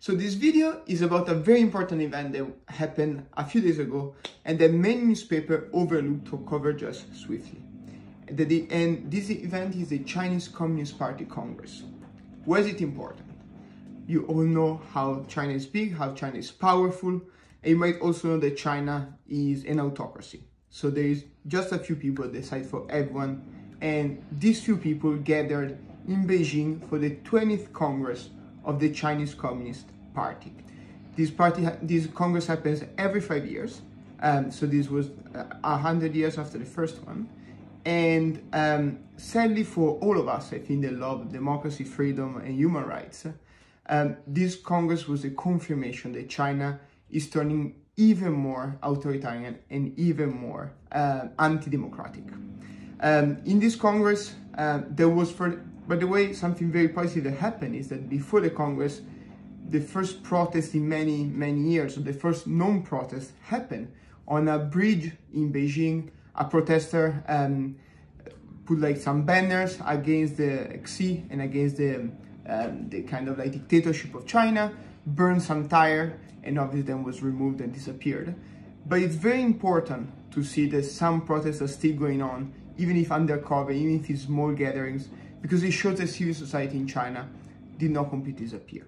So this video is about a very important event that happened a few days ago and that many newspapers overlooked or covered just swiftly. And this event is the Chinese Communist Party Congress. Why is it important? You all know how China is big, how China is powerful, and you might also know that China is an autocracy. So there is just a few people that decide for everyone, and these few people gathered in Beijing for the 20th Congress of the Chinese Communist Party. This Congress happens every 5 years, so this was 100 years after the first one. And sadly for all of us, I think, that love democracy, freedom, and human rights, this Congress was a confirmation that China is turning even more authoritarian and even more anti-democratic. In this Congress, there was, by the way, something very positive that happened is that before the Congress, the first protest in many, many years, or the first known protest happened on a bridge in Beijing. A protester put like some banners against the Xi and against the kind of like dictatorship of China, burned some tire, and obviously then was removed and disappeared. But it's very important to see that some protests are still going on, even if undercover, even if it's small gatherings, because it shows that civil society in China did not completely disappear.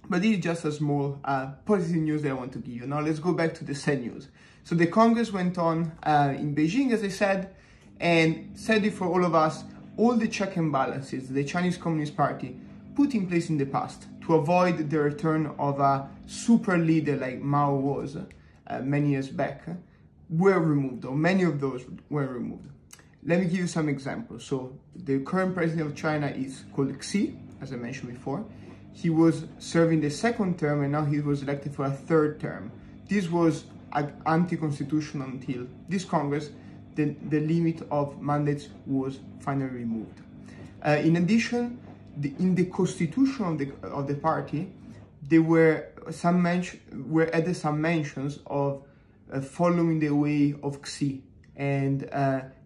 But this is just a small positive news that I want to give you. Now let's go back to the sad news. So the Congress went on in Beijing, as I said, and sadly for all of us, all the check and balances the Chinese Communist Party put in place in the past to avoid the return of a super leader like Mao was many years back were removed, or many of those were removed. Let me give you some examples. So the current president of China is called Xi, as I mentioned before. He was serving the second term and now he was elected for a third term. This was anti-constitutional until this Congress. The limit of mandates was finally removed. In addition, in the constitution of the party, there were added some mentions of following the way of Xi and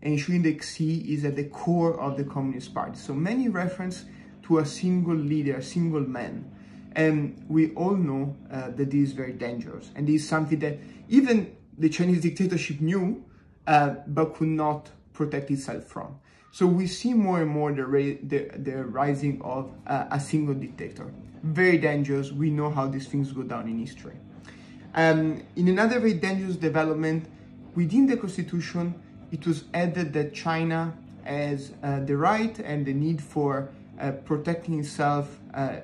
ensuring that Xi is at the core of the Communist Party. So many reference to a single leader, a single man. And we all know that this is very dangerous. And this is something that even the Chinese dictatorship knew, but could not protect itself from. So we see more and more the rising of a single dictator. Very dangerous. We know how these things go down in history. In another very dangerous development, within the constitution, it was added that China has the right and the need for protecting itself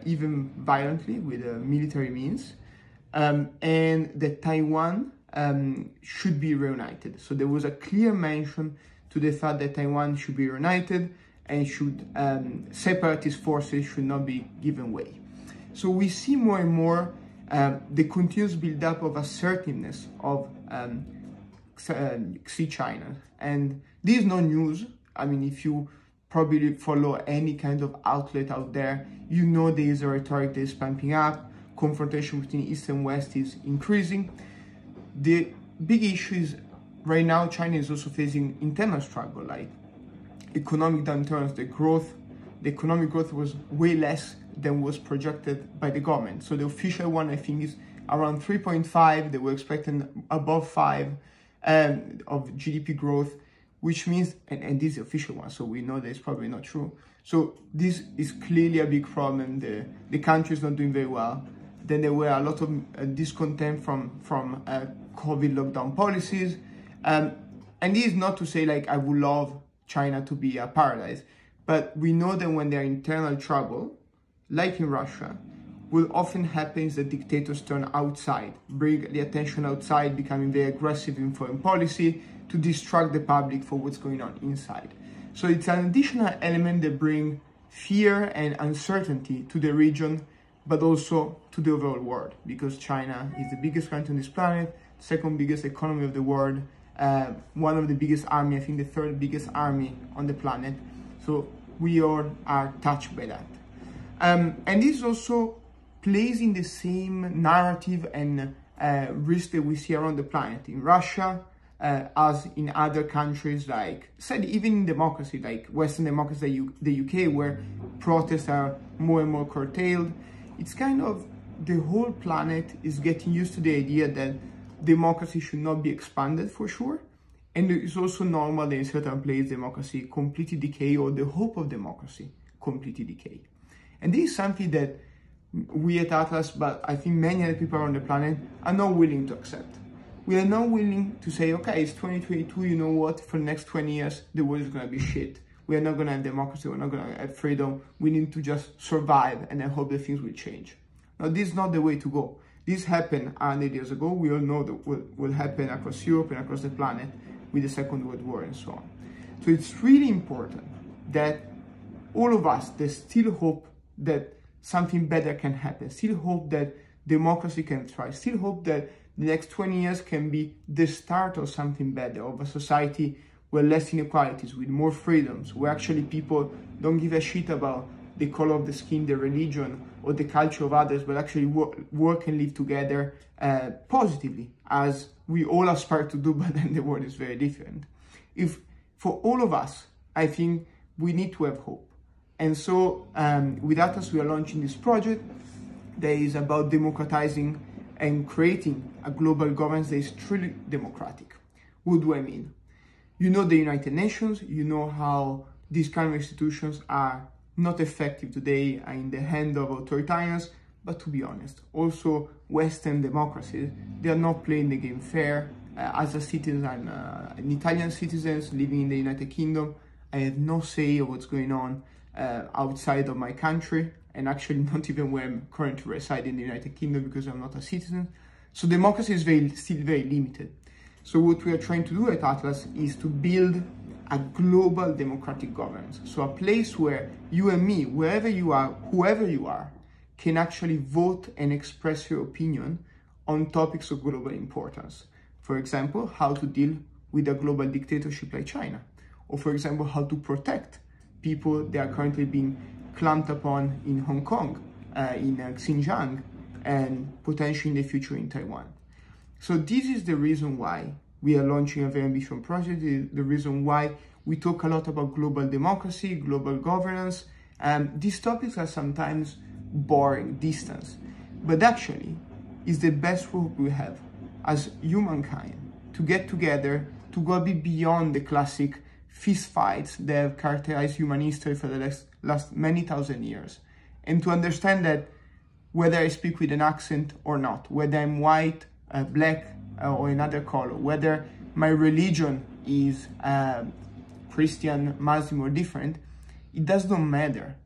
even violently with military means, and that Taiwan should be reunited. So there was a clear mention to the fact that Taiwan should be reunited and should separatist forces should not be given way. So we see more and more the continuous build-up of assertiveness of Xi China, and this is no news. I mean, if you probably follow any kind of outlet out there, you know there is a rhetoric that is pumping up, confrontation between East and West is increasing. The big issue is right now China is also facing internal struggle, like economic downturns. The economic growth was way less than was projected by the government. So the official one, I think, is around 3.5. They were expecting above 5 of GDP growth, which means, and this is the official one, so we know that it's probably not true. So this is clearly a big problem. The country is not doing very well. Then there were a lot of discontent from COVID lockdown policies. And this is not to say like I would love China to be a paradise, but we know that when there are internal trouble, like in Russia, what often happens that dictators turn outside, bring the attention outside, becoming very aggressive in foreign policy to distract the public for what's going on inside. So it's an additional element that brings fear and uncertainty to the region, but also to the overall world, because China is the biggest country on this planet, second biggest economy of the world, one of the biggest army, I think the third biggest army on the planet. So we all are touched by that. And this also plays in the same narrative and risk that we see around the planet. In Russia, as in other countries, like, said, even in democracy, like Western democracy, the UK, where protests are more and more curtailed, it's kind of the whole planet is getting used to the idea that democracy should not be expanded for sure. And it's also normal that in certain places democracy completely decay, or the hope of democracy completely decay. And this is something that we at Atlas, but I think many other people around the planet, are not willing to accept. We are not willing to say, okay, it's 2022, you know what, for the next 20 years, the world is going to be shit. We are not going to have democracy, we're not going to have freedom. We need to just survive and then hope that things will change. Now, this is not the way to go. This happened 100 years ago. We all know that what will happen across Europe and across the planet with the Second World War and so on. So it's really important that all of us that still hope that something better can happen, still hope that democracy can thrive, still hope that the next 20 years can be the start of something better, of a society where less inequalities, with more freedoms, where actually people don't give a shit about the color of the skin, the religion, or the culture of others, but actually work and live together positively, as we all aspire to do, but then the world is very different. If for all of us, I think we need to have hope. And so with Atlas, we are launching this project that is about democratizing and creating a global governance that is truly democratic. What do I mean? You know the United Nations, you know how these kind of institutions are not effective today, are in the hand of authoritarians, but to be honest, also Western democracies, they are not playing the game fair. As a citizen, I'm an Italian citizen living in the United Kingdom. I have no say of what's going on outside of my country, and actually not even where I'm currently residing in the United Kingdom, because I'm not a citizen. So democracy is still very limited. So what we are trying to do at Atlas is to build a global democratic governance. So a place where you and me, wherever you are, whoever you are, can actually vote and express your opinion on topics of global importance. For example, how to deal with a global dictatorship like China. Or for example, how to protect people that are currently being clamped upon in Hong Kong, in Xinjiang, and potentially in the future in Taiwan. So this is the reason why we are launching a very ambitious project, the reason why we talk a lot about global democracy, global governance. These topics are sometimes boring, distant, but actually is the best hope we have as humankind to get together, to go a bit beyond the classic fist fights that have characterized human history for the last many thousand years, and to understand that whether I speak with an accent or not, whether I'm white, black, or another color, whether my religion is Christian, Muslim, or different, it does not matter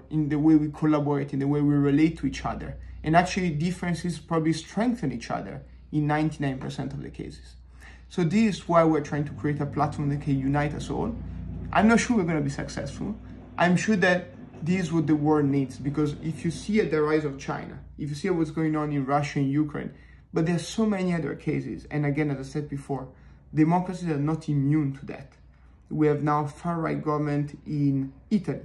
in the way we collaborate, in the way we relate to each other. And actually differences probably strengthen each other in 99% of the cases. So this is why we're trying to create a platform that can unite us all. I'm not sure we're going to be successful. I'm sure that this is what the world needs, because if you see the rise of China, if you see what's going on in Russia and Ukraine, but there are so many other cases. And again, as I said before, democracies are not immune to that. We have now far-right government in Italy,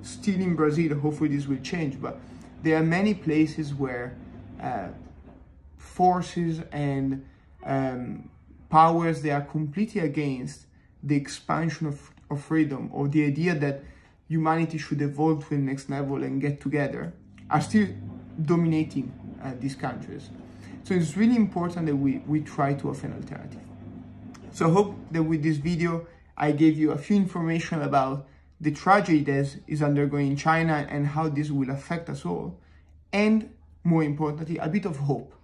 still in Brazil. Hopefully this will change, but there are many places where forces and powers that are completely against the expansion of freedom, or the idea that humanity should evolve to the next level and get together, are still dominating these countries. So it's really important that we try to offer an alternative. So I hope that with this video, I gave you a few information about the tragedy that is undergoing in China and how this will affect us all. And more importantly, a bit of hope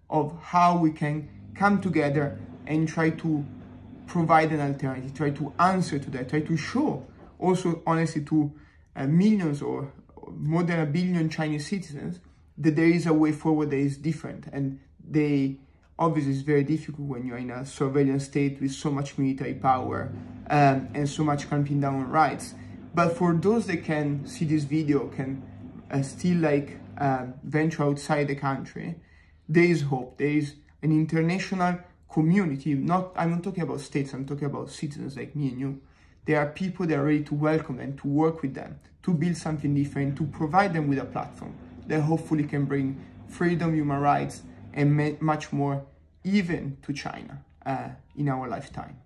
of how we can come together and try to provide an alternative, try to answer to that, try to show also honestly to millions or more than 1 billion Chinese citizens that there is a way forward that is different. And obviously it's very difficult when you're in a surveillance state with so much military power and so much clamping down on rights. But for those that can see this video, can still venture outside the country, there is hope. There is an international community. I'm not talking about states, I'm talking about citizens like me and you. There are people that are ready to welcome them, to work with them, to build something different, to provide them with a platform that hopefully can bring freedom, human rights, and much more even to China in our lifetime.